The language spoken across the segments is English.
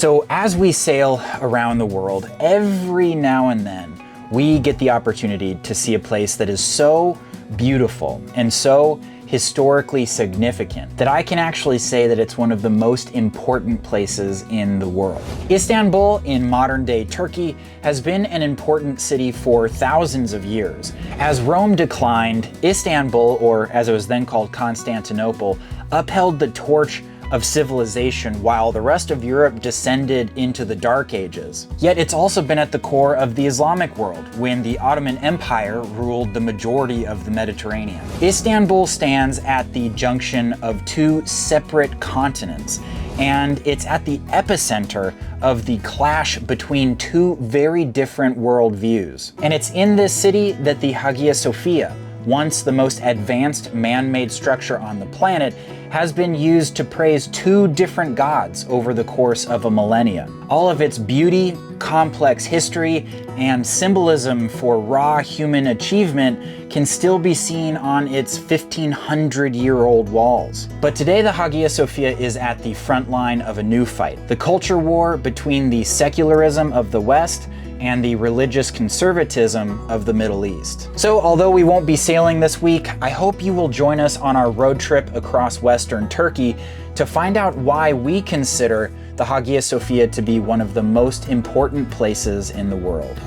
So as we sail around the world, every now and then, we get the opportunity to see a place that is so beautiful and so historically significant that I can actually say that it's one of the most important places in the world. Istanbul in modern day Turkey has been an important city for thousands of years. As Rome declined, Istanbul, or as it was then called Constantinople, upheld the torch of civilization while the rest of Europe descended into the Dark Ages. Yet it's also been at the core of the Islamic world when the Ottoman Empire ruled the majority of the Mediterranean. Istanbul stands at the junction of two separate continents, and it's at the epicenter of the clash between two very different worldviews. And it's in this city that the Hagia Sophia, once the most advanced man-made structure on the planet, has been used to praise two different gods over the course of a millennia. All of its beauty, complex history, and symbolism for raw human achievement can still be seen on its 1,500-year-old walls. But today the Hagia Sophia is at the front line of a new fight, the culture war between the secularism of the West and the religious conservatism of the Middle East. So although we won't be sailing this week, I hope you will join us on our road trip across Western Turkey to find out why we consider the Hagia Sophia to be one of the most important places in the world.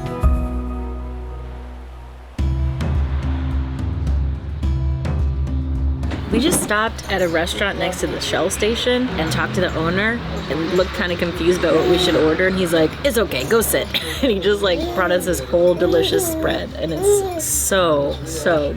We just stopped at a restaurant next to the Shell station and talked to the owner and looked kind of confused about what we should order, and he's like, "It's okay, go sit." And he just like brought us this whole delicious spread, and it's so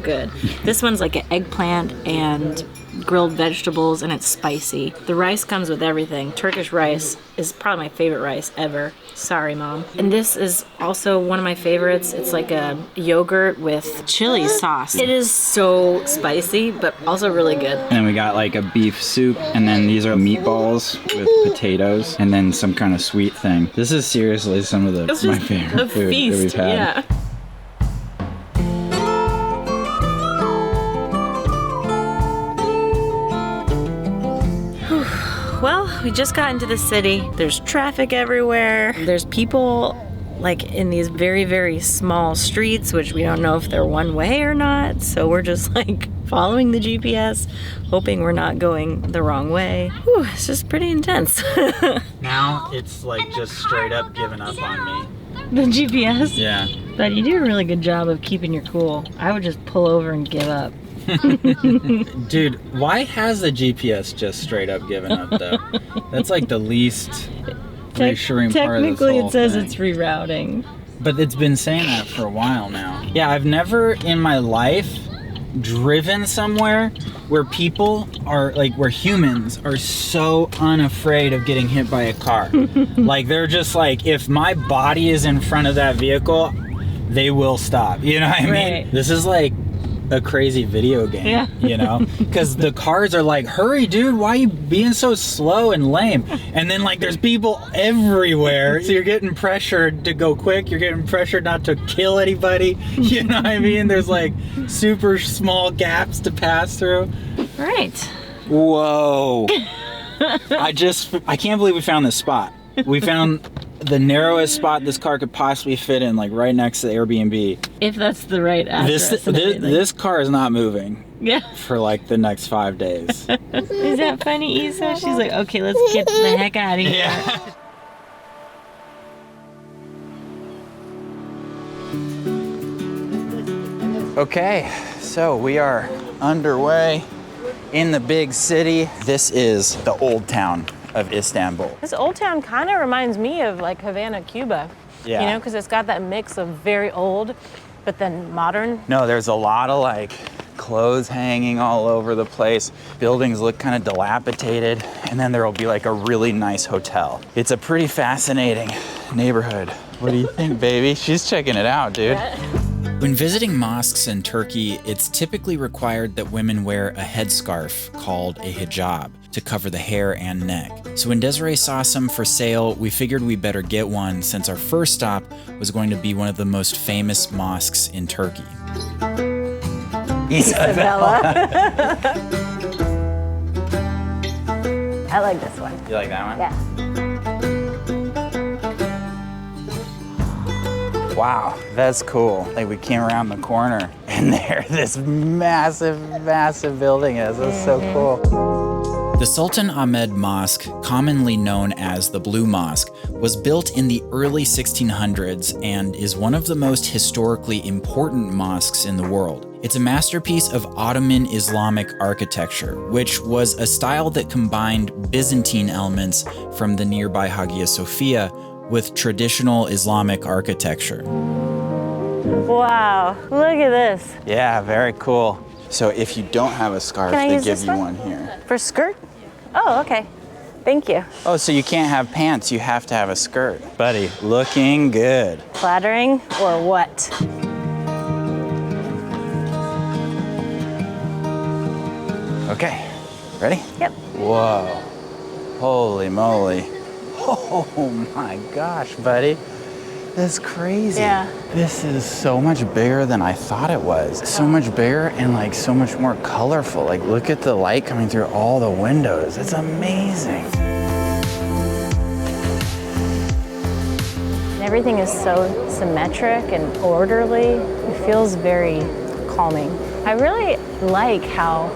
good. This one's like an eggplant and grilled vegetables, and it's spicy. The rice comes with everything. Turkish rice is probably my favorite rice ever. Sorry, Mom. And this is also one of my favorites. It's like a yogurt with chili sauce. It is so spicy, but also really good. And we got like a beef soup, and then these are meatballs with potatoes, and then some kind of sweet thing. This is seriously some of my favorite food that we've had. Yeah. Well, we just got into the city. There's traffic everywhere. There's people like in these very, very small streets, which we don't know if they're one way or not. So we're just like following the GPS, hoping we're not going the wrong way. Whew, it's just pretty intense. Now it's like just straight up giving up on me. The GPS? Yeah. But you do a really good job of keeping your cool. I would just pull over and give up. Dude, why has the GPS just straight up given up though? That's like the least reassuring part of this whole Technically it says thing. it's rerouting. But it's been saying that for a while now. Yeah, I've never in my life driven somewhere where people are like, where humans are so unafraid of getting hit by a car. Like they're just like, if my body is in front of that vehicle, they will stop. You know what I mean? Right. This is like a crazy video game, yeah. You know? Because the cars are like, hurry, dude, why are you being so slow and lame? And then like there's people everywhere, so you're getting pressured to go quick, you're getting pressured not to kill anybody, you know what I mean? There's like super small gaps to pass through. Right. Whoa. I can't believe we found this spot. We found the narrowest spot this car could possibly fit in, like right next to the Airbnb. If that's the right address. This car is not moving. Yeah. For like the next 5 days. Is that funny, Isa? She's like, okay, let's get the heck out of here. Yeah. Okay, so we are underway in the big city. This is the old town of Istanbul. This old town kind of reminds me of like Havana, Cuba. Yeah. You know, because it's got that mix of very old, but then modern. No, there's a lot of like clothes hanging all over the place. Buildings look kind of dilapidated, and then there will be like a really nice hotel. It's a pretty fascinating neighborhood. What do you think, baby? She's checking it out, dude. When visiting mosques in Turkey, it's typically required that women wear a headscarf called a hijab to cover the hair and neck. So when Desiree saw some for sale, we figured we better get one since our first stop was going to be one of the most famous mosques in Turkey. Isabella. I like this one. You like that one? Yeah. Wow, that's cool. Like we came around the corner and there this massive, massive building is. That's so cool. The Sultan Ahmed Mosque, commonly known as the Blue Mosque, was built in the early 1600s and is one of the most historically important mosques in the world. It's a masterpiece of Ottoman Islamic architecture, which was a style that combined Byzantine elements from the nearby Hagia Sophia with traditional Islamic architecture. Wow, look at this. Yeah, very cool. So if you don't have a scarf, Can I they use give this you one? one here. For skirt? Oh, okay. Thank you. Oh, so you can't have pants, you have to have a skirt. Buddy, looking good. Flattering or what? Okay, ready? Yep. Whoa, holy moly. Oh my gosh, buddy. That's crazy. Yeah. This is so much bigger than I thought it was. So much bigger and like so much more colorful. Like look at the light coming through all the windows. It's amazing. Everything is so symmetric and orderly. It feels very calming. I really like how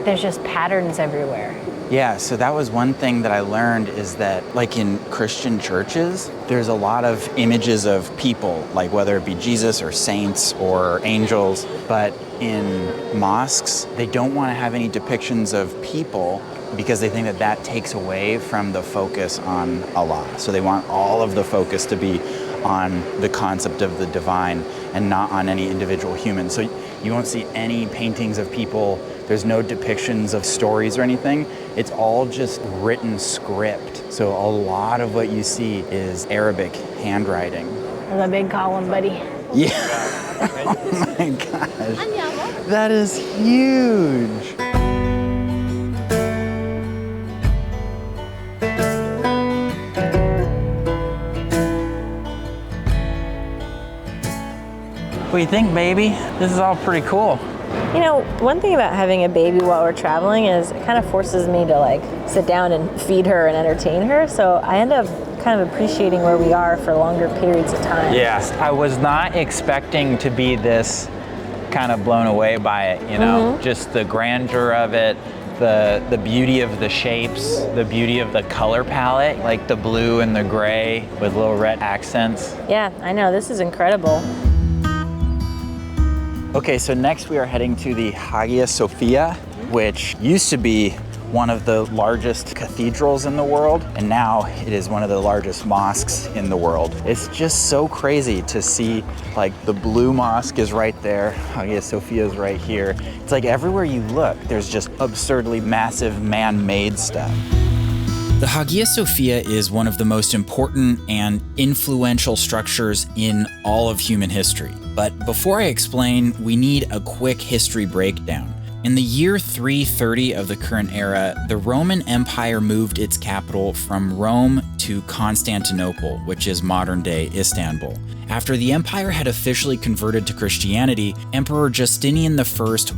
there's just patterns everywhere. Yeah, so that was one thing that I learned is that like in Christian churches, there's a lot of images of people, like whether it be Jesus or saints or angels, but in mosques, they don't want to have any depictions of people because they think that that takes away from the focus on Allah. So they want all of the focus to be on the concept of the divine and not on any individual human. So you won't see any paintings of people. There's no depictions of stories or anything. It's all just written script. So a lot of what you see is Arabic handwriting. There's a big column, buddy. Yeah. Oh my gosh. That is huge. What do you think, baby? This is all pretty cool. You know, one thing about having a baby while we're traveling is it kind of forces me to like sit down and feed her and entertain her. So I end up kind of appreciating where we are for longer periods of time. Yes, I was not expecting to be this kind of blown away by it, you know, just the grandeur of it, the beauty of the shapes, the beauty of the color palette, like the blue and the gray with little red accents. Yeah, I know, this is incredible. Okay, so next we are heading to the Hagia Sophia, which used to be one of the largest cathedrals in the world, and now it is one of the largest mosques in the world. It's just so crazy to see, like the Blue Mosque is right there, Hagia Sophia is right here. It's like everywhere you look, there's just absurdly massive man-made stuff. The Hagia Sophia is one of the most important and influential structures in all of human history. But before I explain, we need a quick history breakdown. In the year 330 of the current era, the Roman Empire moved its capital from Rome to Constantinople, which is modern-day Istanbul. After the empire had officially converted to Christianity, Emperor Justinian I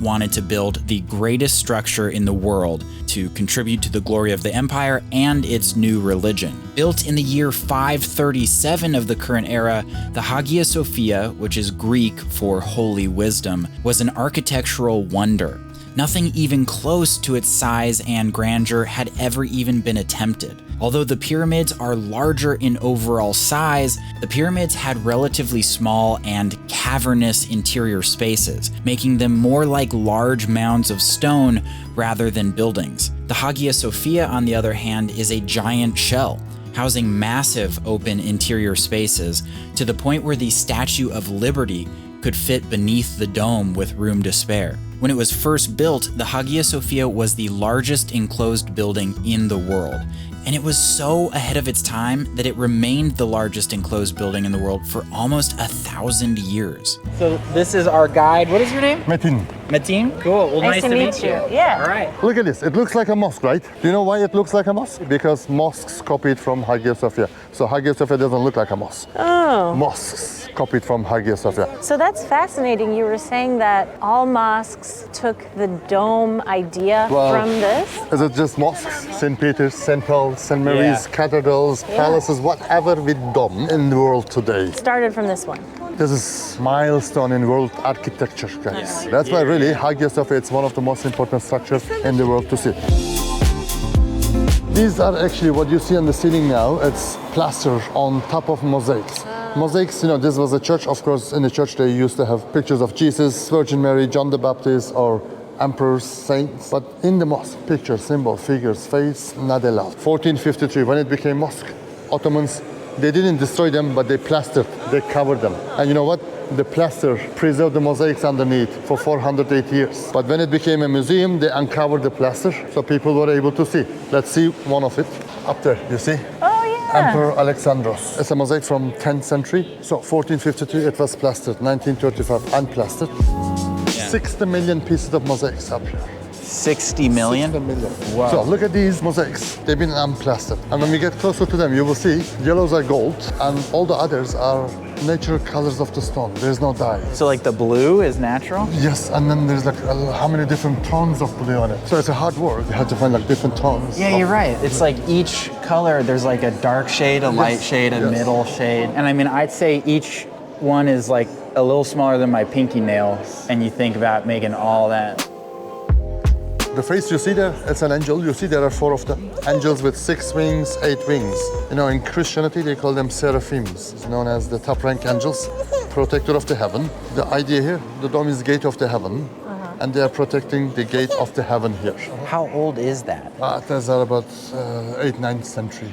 wanted to build the greatest structure in the world to contribute to the glory of the empire and its new religion. Built in the year 537 of the current era, the Hagia Sophia, which is Greek for holy wisdom, was an architectural wonder. Nothing even close to its size and grandeur had ever even been attempted. Although the pyramids are larger in overall size, the pyramids had relatively small and cavernous interior spaces, making them more like large mounds of stone rather than buildings. The Hagia Sophia, on the other hand, is a giant shell, housing massive open interior spaces to the point where the Statue of Liberty could fit beneath the dome with room to spare. When it was first built, the Hagia Sophia was the largest enclosed building in the world. And it was so ahead of its time that it remained the largest enclosed building in the world for almost 1,000 years. So this is our guide. What is your name? Metin. Mateen? Cool. Well, Nice to meet you. Yeah. All right. Look at this. It looks like a mosque, right? Do you know why it looks like a mosque? Because mosques copied from Hagia Sophia. So Hagia Sophia doesn't look like a mosque. Oh. Mosques copied from Hagia Sophia. So that's fascinating. You were saying that all mosques took the dome idea from this? Is it just mosques? St. Peter's, St. Paul's, St. Mary's, cathedrals, palaces, whatever with dome in the world today. Started from this one. This is milestone in world architecture, guys. That's why really Hagia Sophia, it's one of the most important structures in the world to see. These are actually what you see on the ceiling now. It's plaster on top of mosaics. Mosaics, you know, this was a church. Of course, in the church they used to have pictures of Jesus, Virgin Mary, John the Baptist, or emperors, saints. But in the mosque, pictures, symbol, figures, face, not allowed. 1453, when it became mosque, Ottomans, they didn't destroy them, but they plastered, they covered them. And you know what? The plaster preserved the mosaics underneath for 408 years. But when it became a museum, they uncovered the plaster so people were able to see. Let's see one of it. Up there, you see? Oh, yeah. Emperor Alexandros. It's a mosaic from 10th century. So 1453, it was plastered. 1935, unplastered. 60 million pieces of mosaics up here. 60 million? 60 million. Wow. So look at these mosaics. They've been unplastered. And when we get closer to them, you will see yellows are gold and all the others are natural colors of the stone. There's no dye. So like the blue is natural? Yes, and then there's like how many different tones of blue on it. So it's a hard work. You have to find like different tones. Yeah, you're right. It's like each color, there's like a dark shade, a light shade, a middle shade. And I mean, I'd say each one is like a little smaller than my pinky nail, and you think about making all that. The face you see there, it's an angel. You see there are 4 of them. Angels with 6 wings, 8 wings. You know, in Christianity, they call them seraphims. It's known as the top rank angels, protector of the heaven. The idea here, the dome is gate of the heaven. And they are protecting the gate of the heaven here. How old is that? Those are about 8th, 9th century.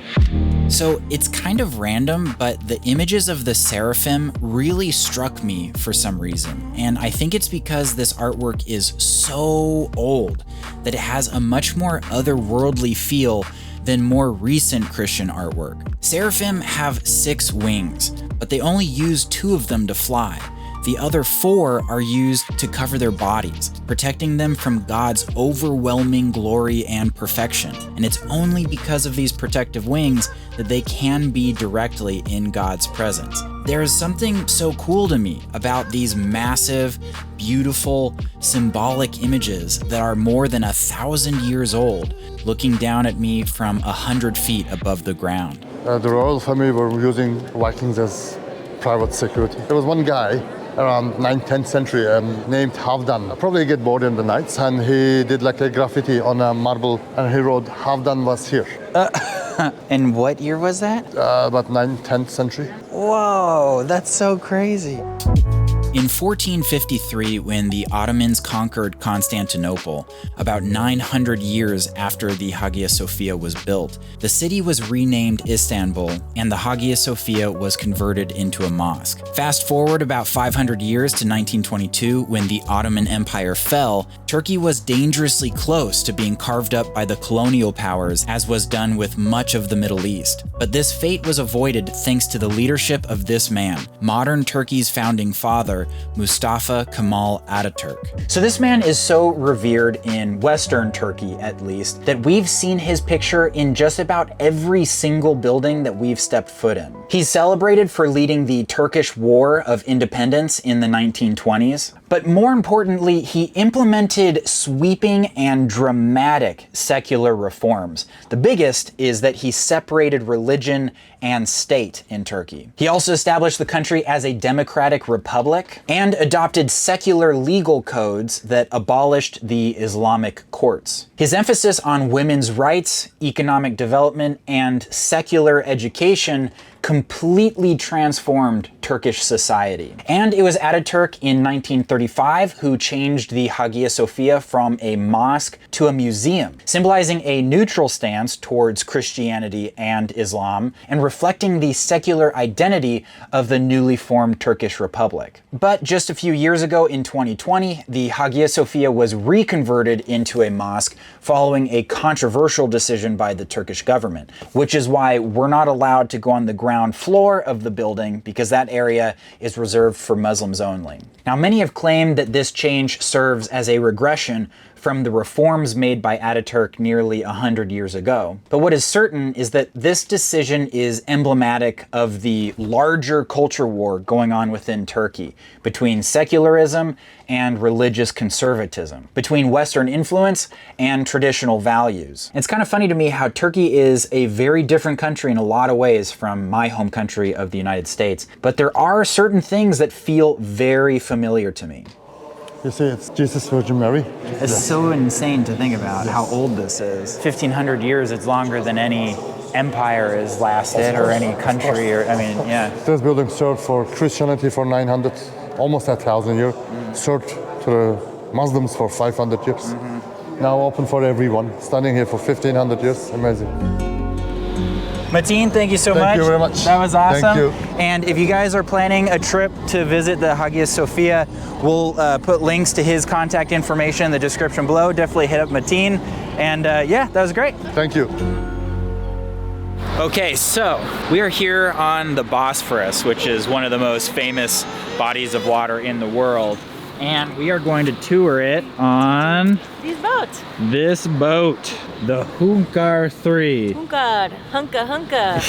So it's kind of random, but the images of the seraphim really struck me for some reason. And I think it's because this artwork is so old that it has a much more otherworldly feel than more recent Christian artwork. Seraphim have 6 wings, but they only use 2 of them to fly. The other 4 are used to cover their bodies, protecting them from God's overwhelming glory and perfection. And it's only because of these protective wings that they can be directly in God's presence. There is something so cool to me about these massive, beautiful, symbolic images that are more than 1,000 years old, looking down at me from 100 feet above the ground. The royal family were using Vikings as private security. There was one guy around 9th, 10th century named Havdan. Probably get bored in the nights, and he did like a graffiti on a marble, and he wrote, Havdan was here. And what year was that? About 9th, 10th century. Whoa, that's so crazy. In 1453, when the Ottomans conquered Constantinople, about 900 years after the Hagia Sophia was built, the city was renamed Istanbul, and the Hagia Sophia was converted into a mosque. Fast forward about 500 years to 1922, when the Ottoman Empire fell, Turkey was dangerously close to being carved up by the colonial powers, as was done with much of the Middle East. But this fate was avoided thanks to the leadership of this man, modern Turkey's founding father, Mustafa Kemal Ataturk. So this man is so revered in Western Turkey, at least, that we've seen his picture in just about every single building that we've stepped foot in. He's celebrated for leading the Turkish War of Independence in the 1920s, but more importantly, he implemented sweeping and dramatic secular reforms. The biggest is that he separated religion and state in Turkey. He also established the country as a democratic republic and adopted secular legal codes that abolished the Islamic courts. His emphasis on women's rights, economic development, and secular education completely transformed Turkish society. And it was Ataturk in 1935 who changed the Hagia Sophia from a mosque to a museum, symbolizing a neutral stance towards Christianity and Islam and reflecting the secular identity of the newly formed Turkish Republic. But just a few years ago in 2020, the Hagia Sophia was reconverted into a mosque following a controversial decision by the Turkish government, which is why we're not allowed to go on the ground ground floor of the building because that area is reserved for Muslims only. Now, many have claimed that this change serves as a regression from the reforms made by Ataturk nearly 100 years ago. But what is certain is that this decision is emblematic of the larger culture war going on within Turkey between secularism and religious conservatism, between Western influence and traditional values. It's kind of funny to me how Turkey is a very different country in a lot of ways from my home country of the United States, but there are certain things that feel very familiar to me. You see, it's Jesus Virgin Mary. It's so insane to think about how old this is. 1,500 years, it's longer than any empire has lasted or any country, or, I mean, yeah. This building served for Christianity for 900, almost 1,000 years. Served to the Muslims for 500 years. Now open for everyone. Standing here for 1,500 years, amazing. Mateen, thank you so much. Thank you very much. That was awesome. Thank you. And if you guys are planning a trip to visit the Hagia Sophia, we'll put links to his contact information in the description below. Definitely hit up Mateen. And yeah, that was great. Thank you. Okay, so we are here on the Bosphorus, which is one of the most famous bodies of water in the world. And we are going to tour it on These boats. this boat, the Hunkar 3. Hunka, hunka.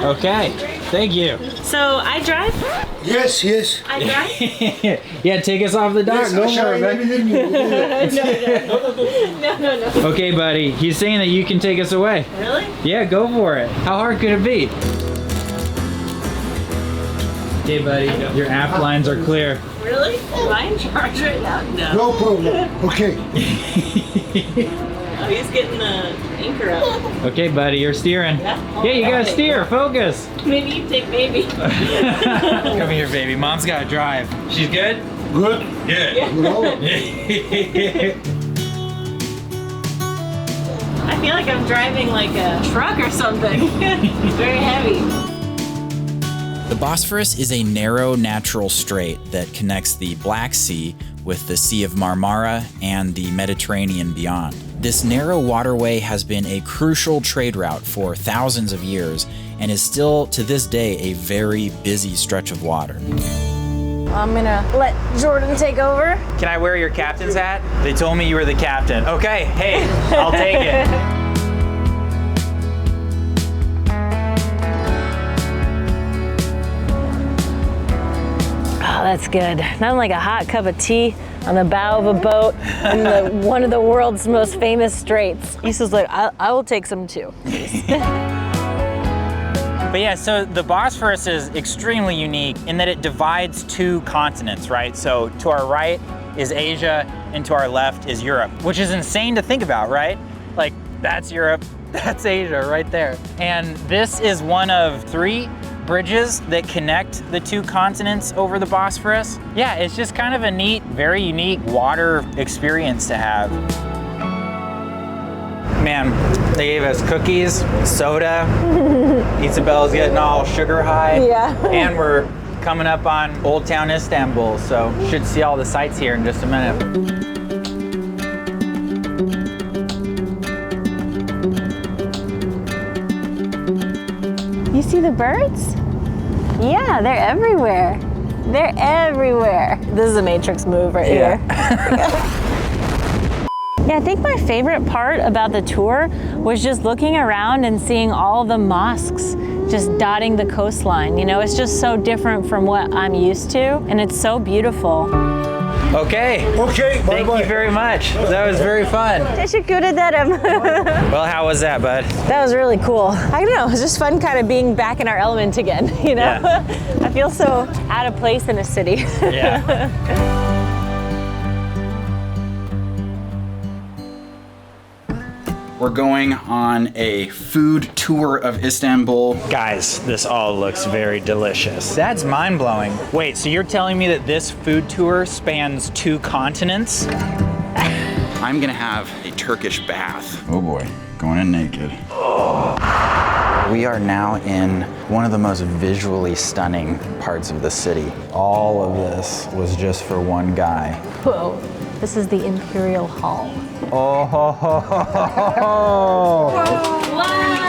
Okay, thank you. So I drive? Yes, yes. I drive? Yeah, take us off the dock. Go for it, man. No. Okay, buddy. He's saying that you can take us away. Really? Yeah, go for it. How hard could it be? Okay, buddy. Your app lines are clear. Really? Am I in charge right now? No. No problem. Okay. Oh, he's getting the anchor up. Okay, buddy. You're steering. Yeah? Yeah, you gotta steer. Focus. Maybe you take baby. Come here, baby. Mom's gotta drive. She's good? Good. Good. I feel like I'm driving like a truck or something. It's very heavy. The Bosphorus is a narrow natural strait that connects the Black Sea with the Sea of Marmara and the Mediterranean beyond. This narrow waterway has been a crucial trade route for thousands of years and is still, to this day, a very busy stretch of water. I'm gonna let Jordan take over. Can I wear your captain's hat? They told me you were the captain. Okay, hey, I'll take it. Oh, that's good. Nothing like a hot cup of tea on the bow of a boat in one of the world's most famous straits. Issa's like, I will take some too. But yeah, so the Bosphorus is extremely unique in that it divides two continents, right? So to our right is Asia and to our left is Europe, which is insane to think about, right? Like, that's Europe, that's Asia right there. And this is one of 3 bridges that connect the two continents over the Bosphorus. Yeah, it's just kind of a neat, very unique water experience to have. Man, they gave us cookies, soda. Isabella's getting all sugar high. Yeah. And we're coming up on Old Town Istanbul, so should see all the sights here in just a minute. You see the birds? Yeah, they're everywhere. They're everywhere. This is a Matrix move right here. Yeah, I think my favorite part about the tour was just looking around and seeing all the mosques just dotting the coastline. You know, it's just so different from what I'm used to, and it's so beautiful. Okay. Okay. Thank you very much. That was very fun. Teşekkür ederim. Well, how was that, bud? That was really cool. I don't know, it was just fun kind of being back in our element again, you know? Yeah. I feel so out of place in a city. Yeah. We're going on a food tour of Istanbul. Guys, this all looks very delicious. That's mind-blowing. Wait, so you're telling me that this food tour spans 2 continents? I'm gonna have a Turkish bath. Oh boy, going in naked. We are now in one of the most visually stunning parts of the city. All of this was just for one guy. Whoa, this is the Imperial Hall. Oh, ho, ho, ho, ho, ho. Wow!